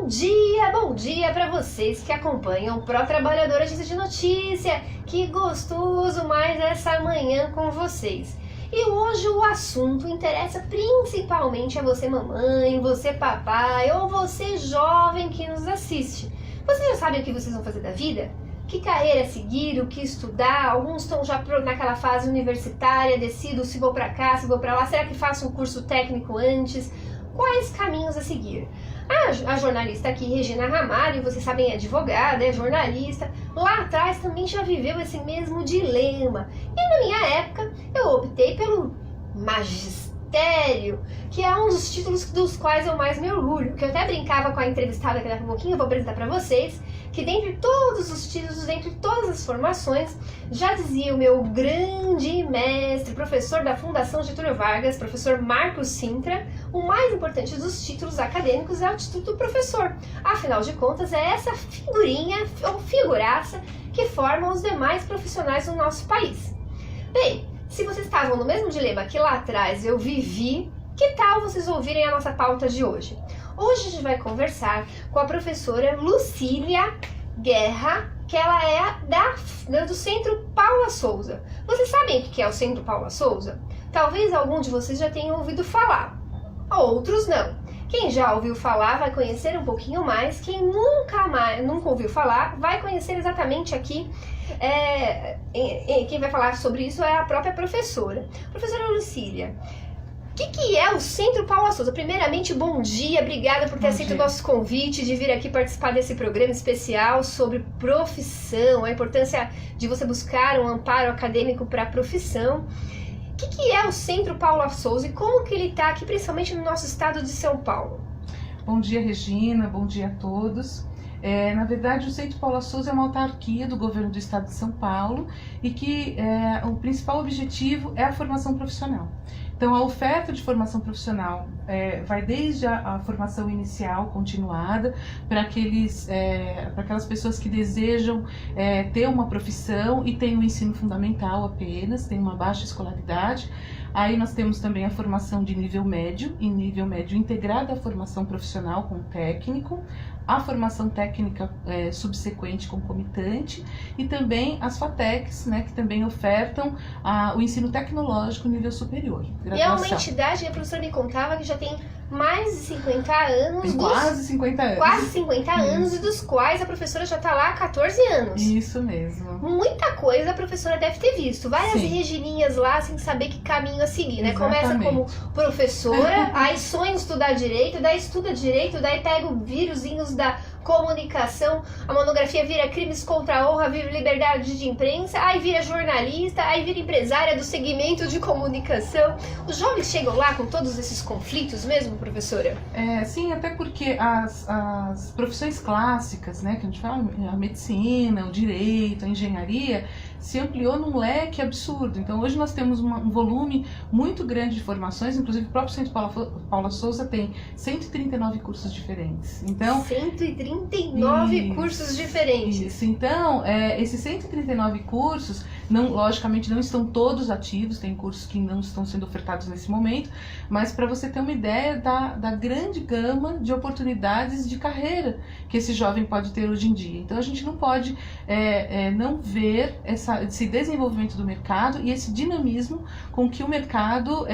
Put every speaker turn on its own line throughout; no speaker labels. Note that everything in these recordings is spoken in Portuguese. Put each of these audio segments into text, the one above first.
Bom dia para vocês que acompanham o Pro Trabalhador Agência de Notícia. Que gostoso mais essa manhã com vocês. E hoje o assunto interessa principalmente a você mamãe, você papai ou você jovem que nos assiste. Vocês já sabem o que vocês vão fazer da vida? Que carreira seguir, o que estudar? Alguns estão já naquela fase universitária, decido se vou para cá, se vou para lá. Será que faço um curso técnico antes? Quais caminhos a seguir? A jornalista aqui, Regina Ramalho, vocês sabem, é advogada, é jornalista, lá atrás também já viveu esse mesmo dilema. E na minha época, eu optei pelo magistério, que é um dos títulos dos quais eu mais me orgulho, que eu até brincava com a entrevistada que daqui a pouquinho eu vou apresentar para vocês, que dentre todos os títulos, dentre todas as formações, já dizia o meu grande mestre, professor da Fundação Getúlio Vargas, professor Marcos Sintra, o mais importante dos títulos acadêmicos é o título do professor. Afinal de contas, é essa figurinha ou figuraça que forma os demais profissionais do nosso país. Bem, se vocês estavam no mesmo dilema que lá atrás eu vivi, que tal vocês ouvirem a nossa pauta de hoje? Hoje a gente vai conversar com a professora Lucília Guerra, que ela é do Centro Paula Souza. Vocês sabem o que é o Centro Paula Souza? Talvez algum de vocês já tenham ouvido falar, outros não. Quem já ouviu falar vai conhecer um pouquinho mais, quem nunca ouviu falar vai conhecer exatamente aqui. Quem vai falar sobre isso é a própria professora. Professora Lucília, o que é o Centro Paula Souza? Primeiramente, bom dia, obrigada por ter aceito o nosso convite de vir aqui participar desse programa especial sobre profissão, a importância de você buscar um amparo acadêmico para a profissão. O que é o Centro Paula Souza e como que ele está aqui, principalmente no nosso estado de São Paulo?
Bom dia, Regina, bom dia a todos. Na verdade, o Centro Paula Souza é uma autarquia do governo do estado de São Paulo e que o principal objetivo é a formação profissional. Então, a oferta de formação profissional vai desde a formação inicial continuada para aquelas pessoas que desejam ter uma profissão e têm um ensino fundamental apenas, tem uma baixa escolaridade. Aí nós temos também a formação de nível médio, e nível médio integrada à formação profissional com técnico, a formação técnica subsequente concomitante e também as FATECs, né, que também ofertam o ensino tecnológico nível superior.
E é uma entidade, a professora me contava, que já tem mais de 50 anos.
Tem quase 50 anos.
Quase 50 anos, e dos quais a professora já está lá há 14 anos.
Isso mesmo.
Muita coisa a professora deve ter visto. Várias regininhas lá sem saber que caminho a seguir, né?
Exatamente.
Começa como professora, aí sonha em estudar direito, daí estuda direito, daí pega o vírusinhos da comunicação, a monografia vira crimes contra a honra, vira liberdade de imprensa, aí vira jornalista, aí vira empresária do segmento de comunicação. Os jovens chegam lá com todos esses conflitos mesmo, professora?
Sim, até porque as profissões clássicas, né, que a gente fala, a medicina, o direito, a engenharia, se ampliou num leque absurdo. Então hoje nós temos um volume muito grande de formações, inclusive o próprio Centro Paula Souza tem 139 cursos diferentes. Então,
139 cursos diferentes.
Isso. Então, esses 139 cursos, logicamente não estão todos ativos, tem cursos que não estão sendo ofertados nesse momento, mas para você ter uma ideia da grande gama de oportunidades de carreira que esse jovem pode ter hoje em dia. Então a gente não pode não ver esse desenvolvimento do mercado e esse dinamismo com que o mercado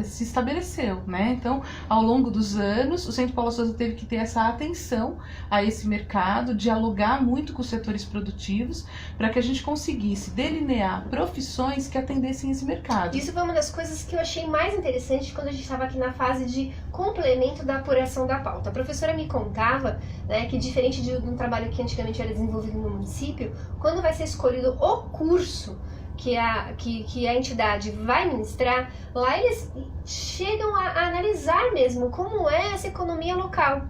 se estabeleceu, né? Então, ao longo dos anos, o Centro Paula Souza teve que ter essa atenção a esse mercado, dialogar muito com os setores produtivos, para que a gente conseguisse delinear profissões que atendessem esse mercado.
Isso foi uma das coisas que eu achei mais interessante quando a gente estava aqui na fase de complemento da apuração da pauta. A professora me contava, né, que diferente de um trabalho que antigamente era desenvolvido no município, quando vai ser escolhido o curso que a entidade vai ministrar, lá eles chegam a analisar mesmo como é essa economia local.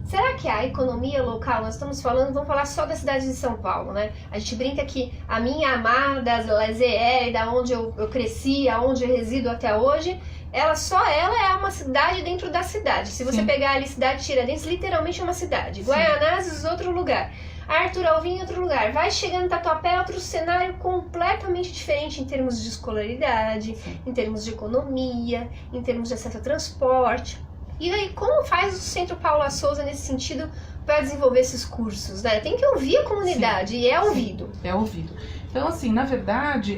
Será que a economia local, nós estamos falando, vamos falar só da cidade de São Paulo, né? A gente brinca que a minha amada ZR, da onde eu cresci, aonde eu resido até hoje, ela é uma cidade dentro da cidade. Se você pegar ali cidade de Tiradentes, literalmente é uma cidade. Guaianazes, outro lugar. Arthur Alvim, outro lugar. Vai chegando em Tatuapé, outro cenário completamente diferente em termos de escolaridade, em termos de economia, em termos de acesso a transporte. E aí, como faz o Centro Paula Souza nesse sentido para desenvolver esses cursos, né? Tem que ouvir a comunidade,
Sim,
e é ouvido.
É ouvido. Então, assim, na verdade,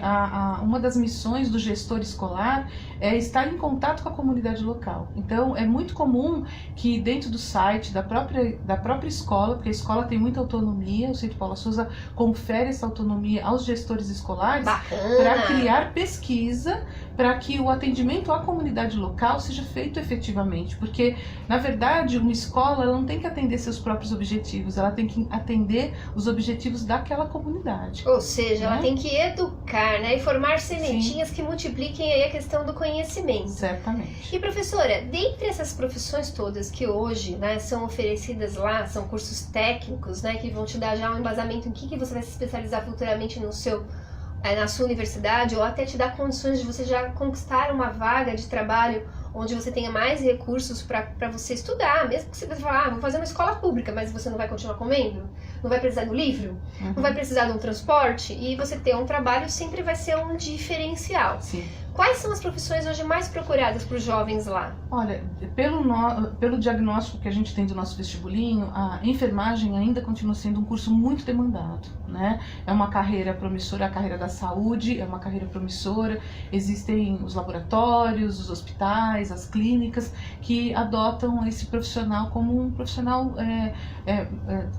uma das missões do gestor escolar é estar em contato com a comunidade local. Então, é muito comum que dentro do site da própria escola, porque a escola tem muita autonomia, o Centro Paula Souza confere essa autonomia aos gestores escolares para criar pesquisa, para que o atendimento à comunidade local seja feito efetivamente. Porque, na verdade, uma escola ela não tem que atender seus próprios objetivos, ela tem que atender os objetivos daquela comunidade.
Ou seja, ela tem que educar, né? E formar sementinhas que multipliquem aí a questão do conhecimento.
Certamente.
E professora, dentre essas profissões todas que hoje, né, são oferecidas lá, são cursos técnicos, né, que vão te dar já um embasamento em que você vai se especializar futuramente na sua universidade, ou até te dar condições de você já conquistar uma vaga de trabalho onde você tenha mais recursos para você estudar, mesmo que você falar, vou fazer uma escola pública, mas você não vai continuar comendo, não vai precisar do livro, não vai precisar de um transporte, e você ter um trabalho sempre vai ser um diferencial.
Sim.
Quais são as profissões hoje mais procuradas por jovens lá?
Olha, pelo diagnóstico que a gente tem do nosso vestibulinho, a enfermagem ainda continua sendo um curso muito demandado, né? É uma carreira promissora, a carreira da saúde é uma carreira promissora, existem os laboratórios, os hospitais, as clínicas que adotam esse profissional como um profissional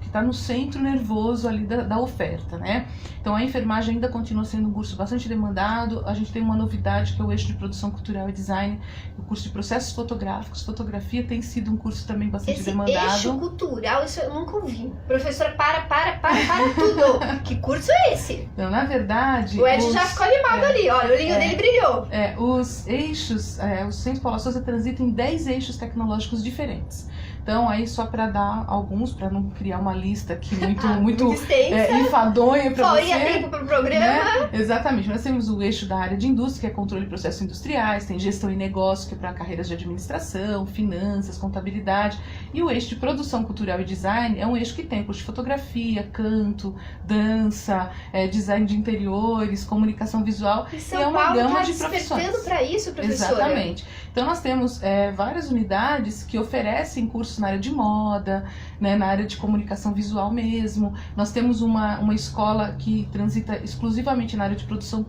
que está no centro nervoso ali da oferta, né? Então a enfermagem ainda continua sendo um curso bastante demandado. A gente tem uma novidade que é o eixo de produção cultural e design, o curso de processos fotográficos. Fotografia tem sido um curso também bastante demandado.
Eixo cultural, isso eu nunca ouvi. Professora, para tudo. Que curso é esse?
Então, na verdade...
O Ed já ficou animado ali, olha, o olhinho dele brilhou.
Os eixos, o Centro Paula Souza transita em 10 eixos tecnológicos diferentes. Então, aí só para dar alguns, para não criar uma lista aqui muito enfadonha para você.
Faria tempo para o programa.
Né? Exatamente. Nós temos o eixo da área de indústria, que é controle de processos industriais, tem gestão e negócio, que é para carreiras de administração, finanças, contabilidade. E o eixo de produção cultural e design é um eixo que tem curso de fotografia, canto, dança, design de interiores, comunicação visual.
E São Paulo
gama
tá
de profissões.
Despertando para isso, professora.
Exatamente. Então nós temos várias unidades que oferecem cursos na área de moda, né, na área de comunicação visual mesmo. Nós temos uma escola que transita exclusivamente na área de produção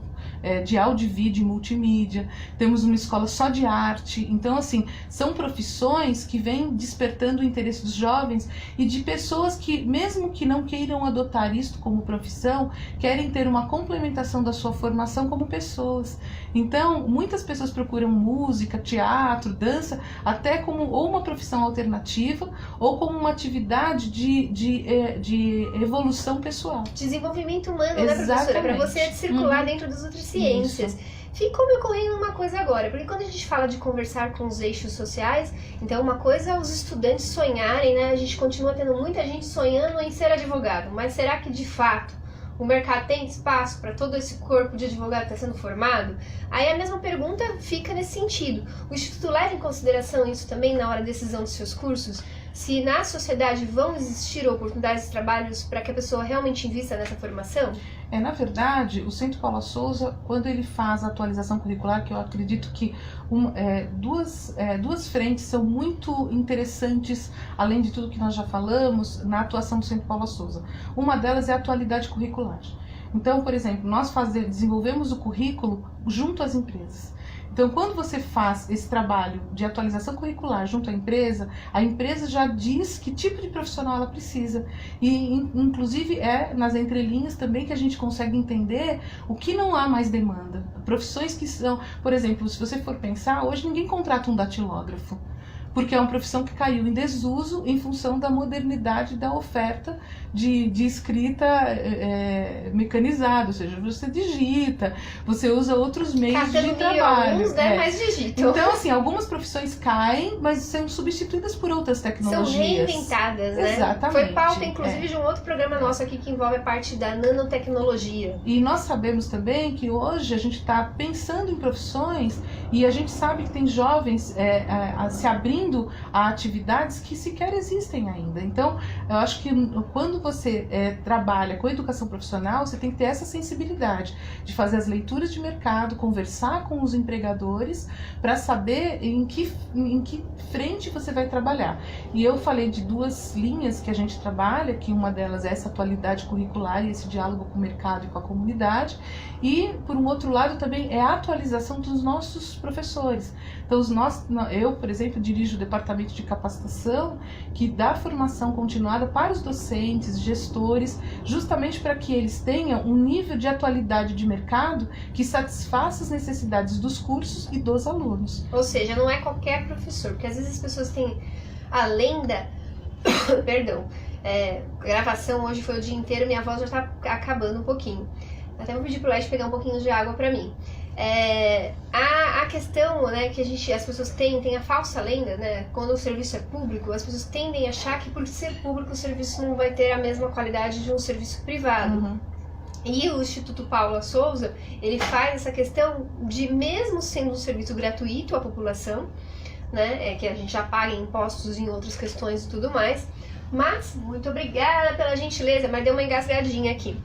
de áudio, vídeo e multimídia. Temos uma escola só de arte. Então, assim, são profissões que vêm despertando o interesse dos jovens e de pessoas que, mesmo que não queiram adotar isto como profissão, querem ter uma complementação da sua formação como pessoas. Então, muitas pessoas procuram música, teatro, dança, até como ou uma profissão alternativa ou como uma atividade de evolução pessoal.
Desenvolvimento humano, né, professora? Para você circular dentro das outras ciências. Isso. Ficou me ocorrendo uma coisa agora, porque quando a gente fala de conversar com os eixos sociais, então uma coisa é os estudantes sonharem, né? A gente continua tendo muita gente sonhando em ser advogado, mas será que de fato o mercado tem espaço para todo esse corpo de advogado que está sendo formado? Aí a mesma pergunta fica nesse sentido. O Instituto leva em consideração isso também na hora da decisão dos seus cursos? Se na sociedade vão existir oportunidades de trabalhos para que a pessoa realmente invista nessa formação?
Na verdade, o Centro Paula Souza, quando ele faz a atualização curricular, que eu acredito que duas frentes são muito interessantes, além de tudo que nós já falamos, na atuação do Centro Paula Souza. Uma delas é a atualidade curricular. Então, por exemplo, nós desenvolvemos o currículo junto às empresas. Então, quando você faz esse trabalho de atualização curricular junto à empresa, a empresa já diz que tipo de profissional ela precisa. E, inclusive, nas entrelinhas também que a gente consegue entender o que não há mais demanda. Profissões que são, por exemplo, se você for pensar, hoje ninguém contrata um datilógrafo, porque é uma profissão que caiu em desuso em função da modernidade da oferta de escrita mecanizada, ou seja, você digita, você usa outros meios de trabalho.
Alguns, né, mas digitam.
Então, assim, algumas profissões caem, mas são substituídas por outras tecnologias.
São reinventadas, né?
Exatamente.
Foi pauta, inclusive, de um outro programa nosso aqui que envolve a parte da nanotecnologia.
E nós sabemos também que hoje a gente está pensando em profissões E a gente sabe que tem jovens se abrindo a atividades que sequer existem ainda. Então, eu acho que quando você trabalha com educação profissional, você tem que ter essa sensibilidade de fazer as leituras de mercado, conversar com os empregadores para saber em que frente você vai trabalhar. E eu falei de duas linhas que a gente trabalha, que uma delas é essa atualidade curricular e esse diálogo com o mercado e com a comunidade, e por um outro lado também é a atualização dos nossos professores. Então eu, por exemplo, dirijo o departamento de capacitação que dá formação continuada para os docentes, gestores, justamente para que eles tenham um nível de atualidade de mercado que satisfaça as necessidades dos cursos e dos alunos.
Ou seja, não é qualquer professor, porque às vezes as pessoas têm a lenda, perdão, gravação hoje foi o dia inteiro, minha voz já tá acabando um pouquinho. Até vou pedir pro Ed pegar um pouquinho de água pra mim. A questão, né, que as pessoas têm a falsa lenda, né, quando o serviço é público, as pessoas tendem a achar que por ser público o serviço não vai ter a mesma qualidade de um serviço privado.
Uhum.
E o Instituto Paula Souza, ele faz essa questão de, mesmo sendo um serviço gratuito à população, né, que a gente já paga impostos em outras questões e tudo mais, mas, muito obrigada pela gentileza, mas deu uma engasgadinha aqui.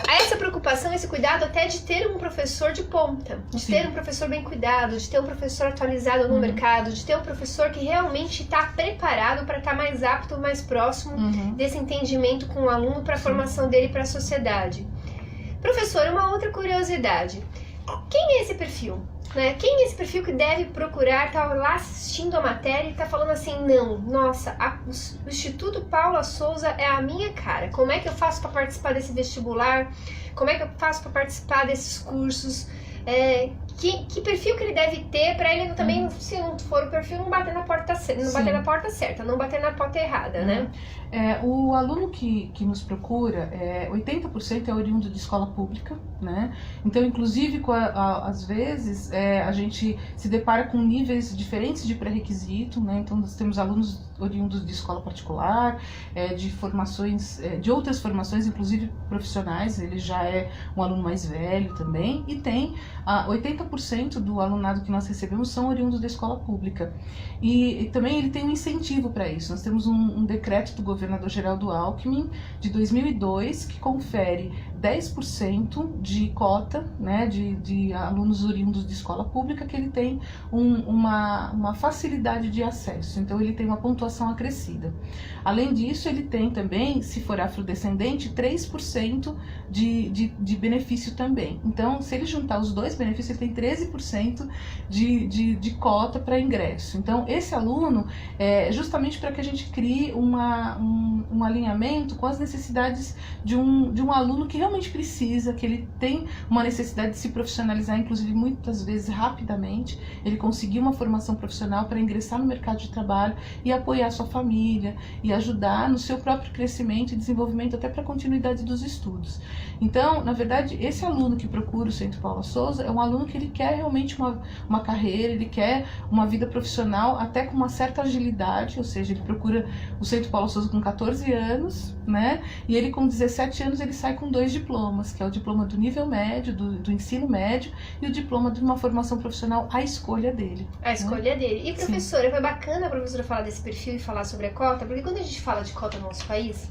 Essa preocupação, esse cuidado até de ter um professor de ponta, de ter um professor bem cuidado, de ter um professor atualizado no mercado, de ter um professor que realmente está preparado para estar mais apto, mais próximo desse entendimento com o aluno para a formação dele para a sociedade. Professor, uma outra curiosidade. Quem é esse perfil? Né? Quem é esse perfil que deve procurar, tá lá assistindo a matéria e tá falando assim, não, nossa, o Instituto Paula Souza é a minha cara. Como é que eu faço para participar desse vestibular? Como é que eu faço para participar desses cursos? Que perfil que ele deve ter para ele também, se não for o perfil, não bater na porta certa, não bater na porta errada, né?
O aluno que nos procura, 80% é oriundo de escola pública, né? Então, inclusive, às vezes, a gente se depara com níveis diferentes de pré-requisito, né? Então, nós temos alunos oriundos de escola particular, de formações, de outras formações, inclusive profissionais, ele já é um aluno mais velho também, e tem 80% do alunado que nós recebemos são oriundos da escola pública. E também ele tem um incentivo para isso. Nós temos um decreto do governador Geraldo Alckmin, de 2002, que confere 10% de cota, né, de alunos oriundos de escola pública, que ele tem uma facilidade de acesso. Então, ele tem uma pontuação acrescida. Além disso, ele tem também, se for afrodescendente, 3% de benefício também. Então, se ele juntar os dois benefícios, ele tem 13% de cota para ingresso. Então, esse aluno é justamente para que a gente crie um alinhamento com as necessidades de um aluno que realmente precisa, que ele tem uma necessidade de se profissionalizar, inclusive muitas vezes rapidamente, ele conseguir uma formação profissional para ingressar no mercado de trabalho e apoiar sua família e ajudar no seu próprio crescimento e desenvolvimento, até para a continuidade dos estudos. Então, na verdade, esse aluno que procura o Centro Paula Souza é um aluno que ele quer realmente uma carreira, ele quer uma vida profissional até com uma certa agilidade, ou seja, ele procura o Centro Paula Souza com 14 anos, né? E ele com 17 anos ele sai com 2 diplomas, que é o diploma do nível médio, do ensino médio, e o diploma de uma formação profissional à escolha dele.
A escolha dele. E professora, foi bacana a professora falar desse perfil e falar sobre a cota, porque quando a gente fala de cota no nosso país,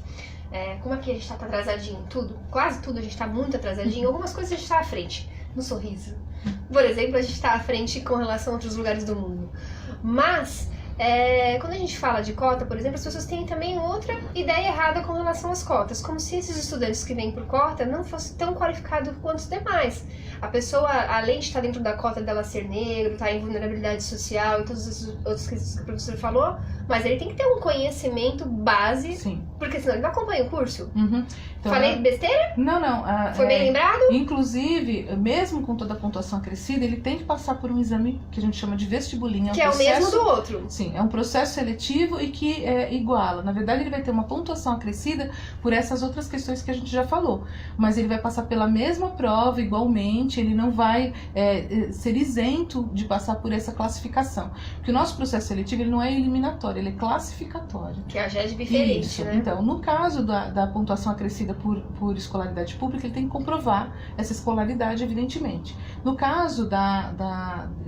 como aqui a gente tá atrasadinho em tudo, quase tudo a gente tá muito atrasadinho, algumas coisas a gente tá à frente, no sorriso. Por exemplo, a gente tá à frente com relação a outros lugares do mundo. Mas, quando a gente fala de cota, por exemplo, as pessoas têm também outra ideia errada com relação às cotas, como se esses estudantes que vêm por cota não fossem tão qualificados quanto os demais. A pessoa, além de estar dentro da cota dela ser negro, estar em vulnerabilidade social e todos os outros que o professor falou, mas ele tem que ter um conhecimento base, sim, porque senão ele não acompanha o curso. Então, falei besteira?
Não.
Foi bem lembrado?
Inclusive, mesmo com toda a pontuação acrescida, ele tem que passar por um exame que a gente chama de vestibulinho.
Que é o mesmo do outro.
Sim, é um processo seletivo e que iguala. Na verdade, ele vai ter uma pontuação acrescida por essas outras questões que a gente já falou. Mas ele vai passar pela mesma prova, igualmente, ele não vai ser isento de passar por essa classificação. Porque o nosso processo seletivo ele não é eliminatório, ele é classificatório.
Que já é diferente,
isso,
né?
Então, no caso da pontuação acrescida por escolaridade pública, ele tem que comprovar essa escolaridade, evidentemente. No caso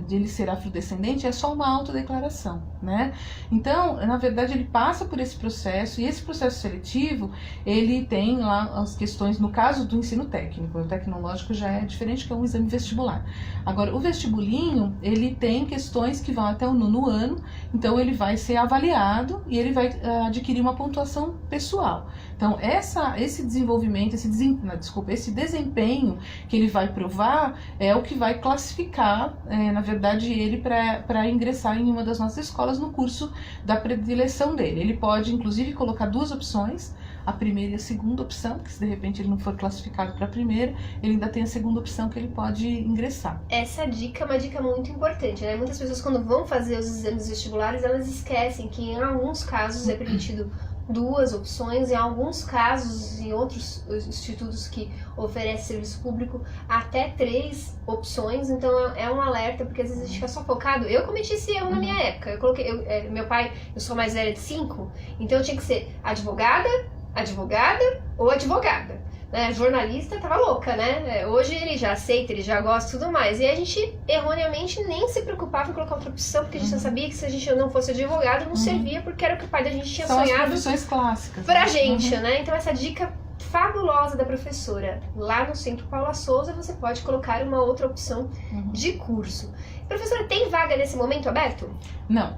de ele ser afrodescendente, é só uma autodeclaração, né? Então, na verdade, ele passa por esse processo, e esse processo seletivo, ele tem lá as questões, no caso do ensino técnico, o tecnológico já é diferente, que é um exame vestibular. Agora, o vestibulinho, ele tem questões que vão até o 9º ano, então ele vai ser avaliado e ele vai adquirir uma pontuação pessoal. Então, esse desenvolvimento, esse desempenho que ele vai provar é o que vai classificar, na verdade, ele para ingressar em uma das nossas escolas no curso da predileção dele. Ele pode, inclusive, colocar 2 opções, a primeira e a segunda opção, que se de repente ele não for classificado para a primeira, ele ainda tem a segunda opção que ele pode ingressar.
Essa dica é uma dica muito importante, né? Muitas pessoas, quando vão fazer os exames vestibulares, elas esquecem que em alguns casos é permitido 2 opções, em alguns casos, em outros institutos que oferecem serviço público, até 3 opções. Então é um alerta, porque às vezes a gente fica só focado. Eu cometi esse erro na minha época. Eu coloquei, meu pai, eu sou mais velha de 5, então eu tinha que ser advogada ou advogada. Né? Jornalista tava louca, né? Hoje ele já aceita, ele já gosta e tudo mais. E a gente, erroneamente, nem se preocupava em colocar outra opção, porque a gente já sabia que se a gente não fosse advogado, não servia, porque era o que o pai da gente tinha
São
sonhado.
As profissões clássicas.
Pra gente, né? Então essa dica fabulosa da professora, lá no Centro Paula Souza, você pode colocar uma outra opção de curso. Professora, tem vaga nesse momento aberto?
Não.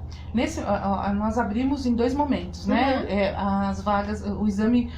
Nós abrimos em 2 momentos, né? As vagas, o exame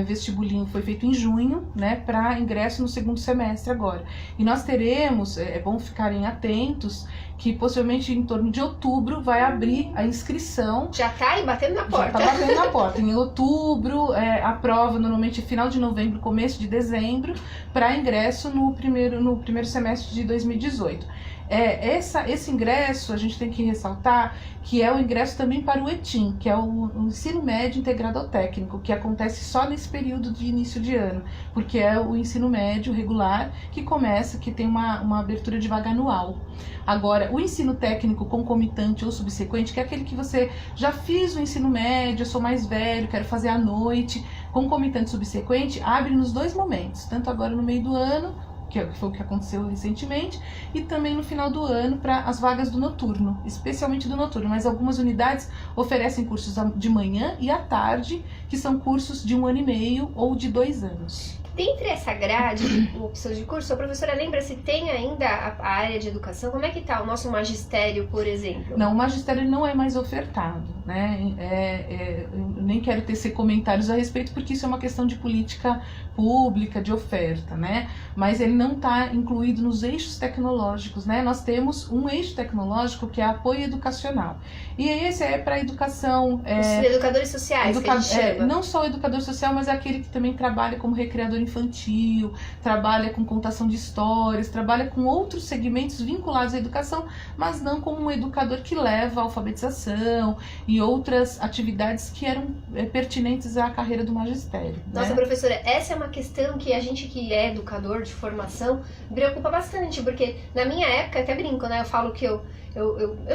vestibulinho foi feito em junho, né? Para ingresso no 2º semestre agora. E nós teremos, é bom ficarem atentos, que possivelmente em torno de outubro vai abrir a inscrição.
Já tá aí batendo na porta.
Já tá batendo na porta. Em outubro, a prova normalmente final de novembro, começo de dezembro, para ingresso no primeiro semestre de 2018. Esse ingresso, a gente tem que ressaltar que é o ingresso também para o ETIM, que é o ensino médio integrado ao técnico, que acontece só nesse período de início de ano, porque é o ensino médio regular que tem uma abertura de vaga anual. Agora, o ensino técnico concomitante ou subsequente, que é aquele que você já fiz o ensino médio, eu sou mais velho, quero fazer à noite, concomitante subsequente, abre nos 2 momentos, tanto agora no meio do ano, que foi o que aconteceu recentemente, e também no final do ano para as vagas do noturno, especialmente do noturno, mas algumas unidades oferecem cursos de manhã e à tarde, que são cursos de 1 ano e meio ou de 2 anos.
Dentre essa grade de opções de curso, a professora lembra se tem ainda a área de educação? Como é que está o nosso magistério, por exemplo?
Não, o magistério não é mais ofertado, né? Eu nem quero tecer comentários a respeito, porque isso é uma questão de política pública, de oferta, né? Mas ele não está incluído nos eixos tecnológicos, né? Nós temos um eixo tecnológico que é apoio educacional. E esse é para educação...
Os educadores sociais, que a gente chama.
Não só o educador social, mas é aquele que também trabalha como recreador infantil, trabalha com contação de histórias, trabalha com outros segmentos vinculados à educação, mas não como um educador que leva a alfabetização e outras atividades que eram pertinentes à carreira do magistério.
Nossa,
né?
Professora, essa é uma questão que a gente que é educador de formação preocupa bastante, porque na minha época, até brinco, né? Eu falo que eu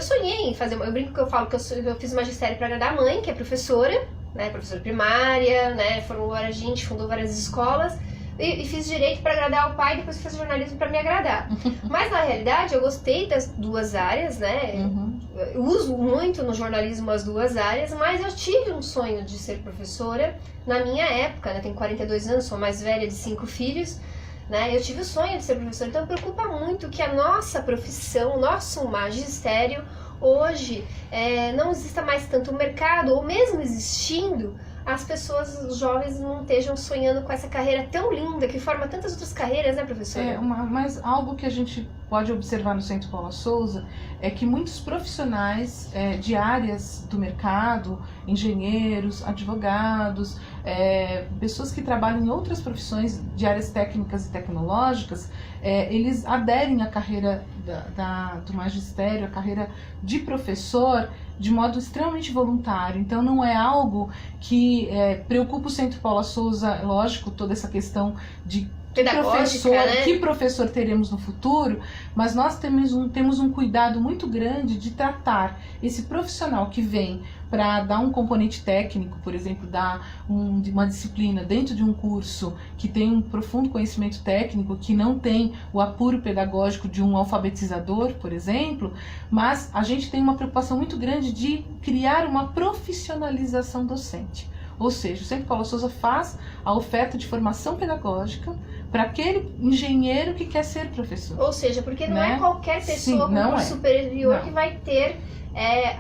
sonhei em fazer, eu brinco que eu falo que eu fiz magistério para agradar a mãe, que é professora, né, professora primária, né, formou várias gente, fundou várias escolas, e fiz direito para agradar o pai, depois fiz jornalismo para me agradar. Mas na realidade eu gostei das 2 áreas, né? Eu uso muito no jornalismo as 2 áreas, mas eu tive um sonho de ser professora na minha época, né? Tenho 42 anos, sou mais velha de 5 filhos, né? Eu tive o sonho de ser professora, então preocupa muito que a nossa profissão, o nosso magistério hoje não exista mais tanto o mercado, ou mesmo existindo, as pessoas, os jovens, não estejam sonhando com essa carreira tão linda, que forma tantas outras carreiras, né, professora?
Mas algo que a gente pode observar no Centro Paula Souza é que muitos profissionais de áreas do mercado, engenheiros, advogados, pessoas que trabalham em outras profissões de áreas técnicas e tecnológicas, eles aderem à carreira do magistério, à carreira de professor, de modo extremamente voluntário. Então não é algo que preocupa o Centro Paula Souza, lógico, toda essa questão de
pedagógica, né?
Que professor teremos no futuro, mas nós temos um cuidado muito grande de tratar esse profissional que vem para dar um componente técnico, por exemplo, dar uma disciplina dentro de um curso que tem um profundo conhecimento técnico, que não tem o apuro pedagógico de um alfabetizador, por exemplo, mas a gente tem uma preocupação muito grande de criar uma profissionalização docente. Ou seja, o Centro Paula Souza faz a oferta de formação pedagógica para aquele engenheiro que quer ser professor.
Ou seja, porque não é qualquer pessoa com curso superior que vai ter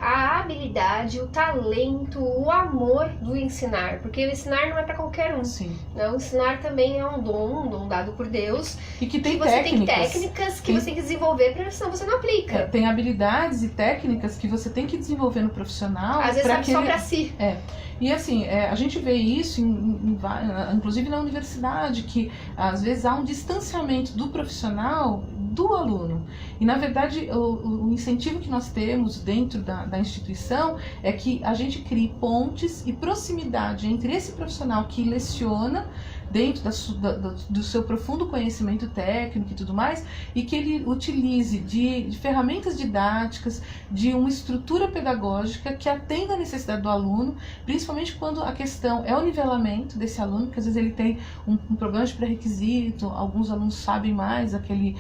a habilidade, o talento, o amor do ensinar. Porque o ensinar não é para qualquer um.
Sim.
Não, o ensinar também é um dom dado por Deus.
E que tem
você tem técnicas que você tem que desenvolver, porque senão você não aplica.
Tem habilidades e técnicas que você tem que desenvolver no profissional.
Às vezes sabe só para si.
E assim, a gente vê isso, inclusive na universidade, que às vezes há um distanciamento do profissional do aluno. E na verdade o incentivo que nós temos dentro da instituição é que a gente crie pontes e proximidade entre esse profissional que leciona dentro do seu profundo conhecimento técnico e tudo mais, e que ele utilize de ferramentas didáticas, de uma estrutura pedagógica que atenda a necessidade do aluno, principalmente quando a questão é o nivelamento desse aluno, porque às vezes ele tem um problema de pré-requisito, alguns alunos sabem mais aquele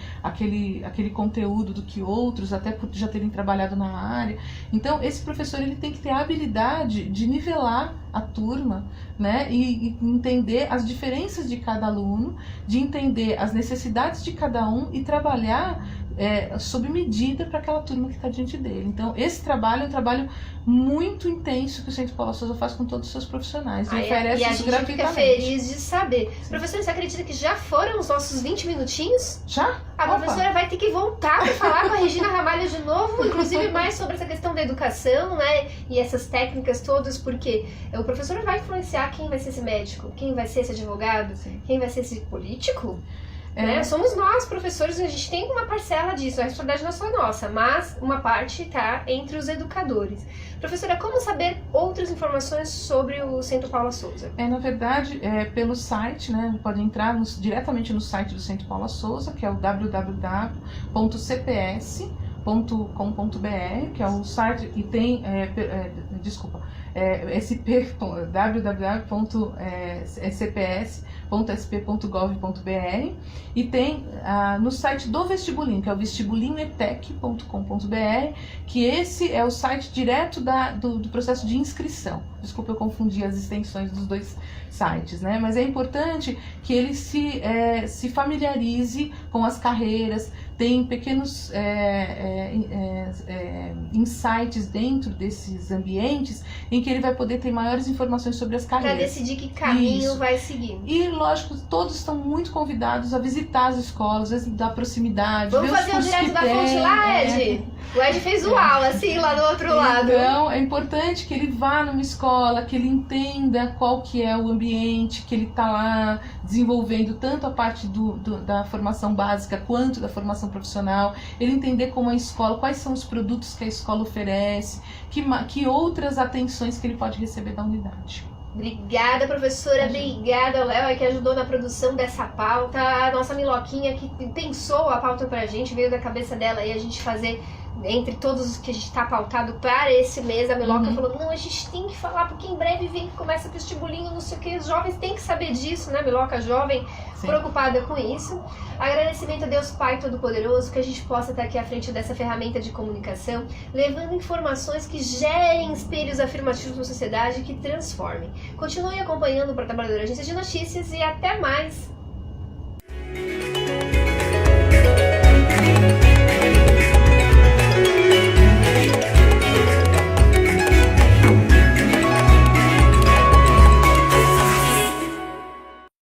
conteúdo do que outros, até por já terem trabalhado na área. Então, esse professor ele tem que ter a habilidade de nivelar a turma, né, e entender as diferenças de cada aluno, de entender as necessidades de cada um e trabalhar sob medida para aquela turma que está diante dele. Então, esse trabalho é um trabalho muito intenso que o Centro Paula Souza faz com todos os seus profissionais e oferece isso gratuitamente.
E a gente fica feliz de saber. Sim. Professora, você acredita que já foram os nossos 20 minutinhos?
Já?
A professora vai ter que voltar para falar com a Regina Ramalho de novo, inclusive mais sobre essa questão da educação, né? E essas técnicas todas, porque o professor vai influenciar quem vai ser esse médico, quem vai ser esse advogado, quem vai ser esse político. Somos nós, professores, a gente tem uma parcela disso, a responsabilidade não é só nossa, mas uma parte está entre os educadores. Professora, como saber outras informações sobre o Centro Paula Souza?
Na verdade, pelo site, né, pode entrar diretamente no site do Centro Paula Souza, que é o www.cps.com.br, que é o site e tem, www.cps.sp.gov.br, e tem no site do vestibulinho, que é o vestibulinhoetec.com.br, que esse é o site direto do processo de inscrição. Desculpa, eu confundi as extensões dos dois sites, né? Mas é importante que ele se familiarize com as carreiras, tem pequenos insights dentro desses ambientes em que ele vai poder ter maiores informações sobre as carreiras.
Para decidir que caminho vai seguir.
E, lógico, todos estão muito convidados a visitar as escolas, da proximidade.
Vamos fazer o direto da fonte lá, Ed? O Ed fez o aula, assim, lá do outro lado.
Então, é importante que ele vá numa escola, que ele entenda qual que é o ambiente, que ele está lá desenvolvendo tanto a parte da formação básica quanto da formação profissional, ele entender como a escola, quais são os produtos que a escola oferece, que outras atenções que ele pode receber da unidade.
Obrigada, professora. Obrigada, Léo, que ajudou na produção dessa pauta. A nossa Miloquinha que pensou a pauta pra gente, veio da cabeça dela aí a gente fazer entre todos os que a gente está pautado para esse mês. A Miloca falou, não, a gente tem que falar, porque em breve começa o vestibulinho, não sei o que, os jovens têm que saber disso, né, Miloca jovem, preocupada com isso. Agradecimento a Deus Pai Todo-Poderoso, que a gente possa estar aqui à frente dessa ferramenta de comunicação, levando informações que gerem espelhos afirmativos na sociedade, que transformem. Continue acompanhando o Pro Trabalhador Agência de Notícias e até mais!